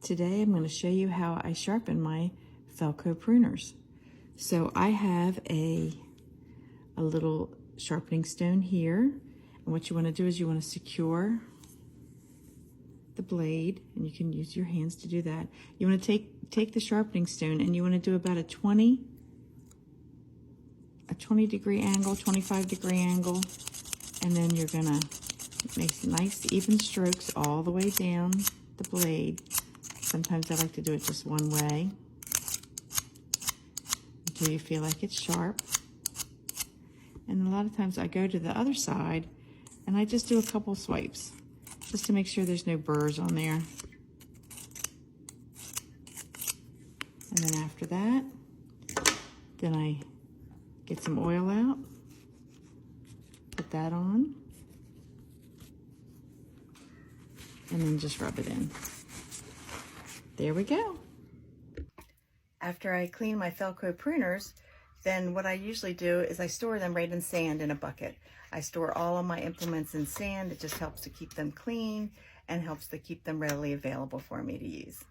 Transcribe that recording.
Today I'm going to show you how I sharpen my Felco pruners. So I have a little sharpening stone here, and what you want to do is you want to secure the blade, and you can use your hands to do that. You want to take the sharpening stone and you want to do about a 20 degree angle, 25 degree angle, and then you're going to make nice even strokes all the way down the blade. Sometimes I like to do it just one way until you feel like it's sharp. And a lot of times I go to the other side and I just do a couple swipes just to make sure there's no burrs on there. And then after that, then I get some oil out, put that on, and then just rub it in. There we go. After I clean my Felco pruners, then what I usually do is I store them right in sand in a bucket. I store all of my implements in sand. It just helps to keep them clean and helps to keep them readily available for me to use.